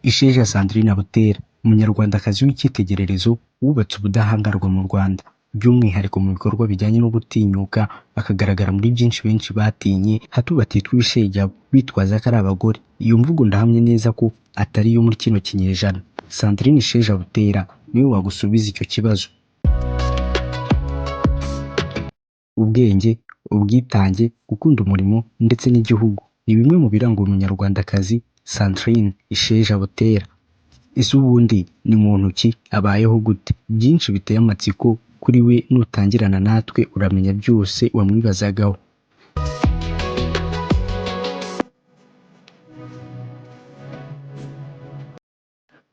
Isheja Sandrine Butera, umunyarwandakazi w'icyitegererezo wubatse ubudahangarwa mu Rwanda, by'umwihariko mu bikorwa bijyanye no gutinyuka, akagaragara muri byinshi benshi batinye, hato batitwa ibishegabo bitwaza ko ari abagore. Iyo mvugo ndahamya neza ko atari iyo muri kino kinyejana. Sandrine Isheja Butera niwe wagusubiza icyo kibazo. Ubwenge, ubwitange, gukunda umurimo ndetse n'igihugu ni bimwe mu biranga umunyarwandakazi Sandrine Isheja Butera. Ese ubundi ni muntu ki, abayeho gute? Byinshi biteye amatsiko kuri we, nutangirana natwe uramenya byose wamwibazagaho.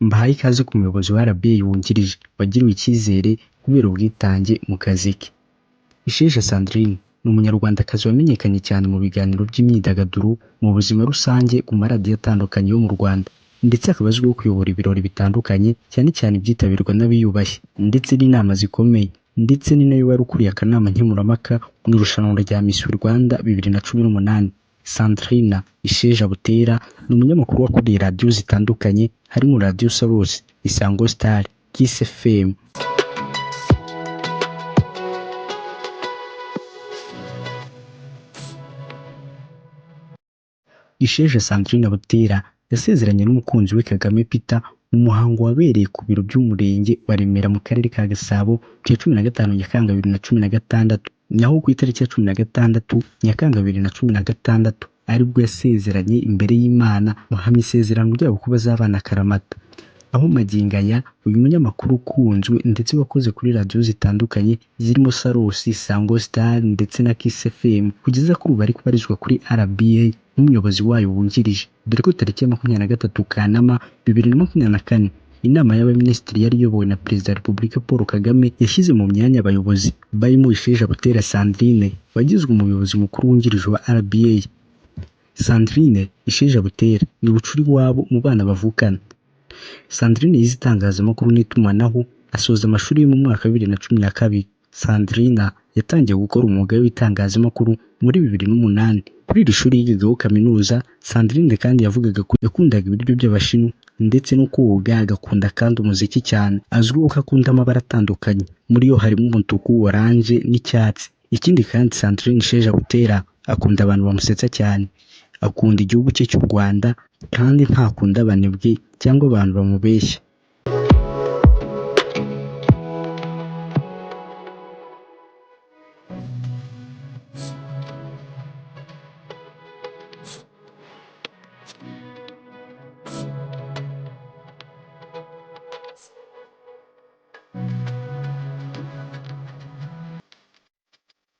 Mbahaye ikaze ku muyobozi wa RBA wungirije wagiriwe icyizere kubera ubwitange mu kazi ke. Isheja Sandrine ni umunyarwandakazi wamenyekanye cyane mu biganiro by'imyidagaduro, mu buzima rusange, ku maradiyo atandukanye yo mu Rwanda, ndetse akaba azwiho kuyobora ibirori bitandukanye, cyane cyane ibyitabirwa n'abiyubashye ndetse n'inama zikomeye, ndetse ni nawe wari ukuriye akanama nkemurampaka mu irushanwa rya Miss Rwanda 2018. Sandrine Isheja Butera ni umunyamakuru wakuriye radiyo zitandukanye, harimo radiyo Salus, Isango Star, Kiss FM. Isheja Sandrine Butera yasezeranye n'umukunzi we Kagame Peter mu muhango wabereye ku biro by'umurenge wa Remera mu karere ka Gasabo ku ya 15 Nyakanga 2016, naho ku itariki ya 16 Nyakanga 2016 aribwo yasezeranye imbere y'Imana, bahamya isezerano ryabo ko bazabana akaramata. Aho magingo aya uyu munyamakuru ukunzwe ndetse wakoze kuri radiyo zitandukanye zirimo Salus, Isango Star ndetse na Kiss FM, kugeza kuri ubu ari kubarizwa kuri RBA nk'umuyobozi wayo wungirije, dore ko tariki ya 23 Kanama 2024 inama y'abaminisitiri yari iyobowe na Perezida wa Repubulika Paul Kagame yashyize mu myanya abayobozi barimo Isheja Butera Sandrine wagizwe umuyobozi mukuru wungirije wa RBA. Sandrine Isheja Butera ni bucuri wabo mu bana bavukana. Sandrine yize itangazamakuru n'itumanaho, asoza amashuri yo mu mwaka wa 2012. Sandrine yatangiye gukora umwuga w'itangazamakuru muri 2008. Kuri iri shuri yigaho kaminuza, Sandrine kandi yavugaga ko yakundaga ibiryo by'Abashinwa ndetse no koga, agakunda kandi umuziki cyane. Azwiho ko akunda amabara atandukanye, muri yo harimo umutuku, oranje n'icyatsi. Ikindi kandi Sandrine Isheja Butera akunda abantu bamusetsa cyane, akunda igihugu cye cy'u Rwanda kandi ntakunda abanebwe cyangwa abantu bamubeshya.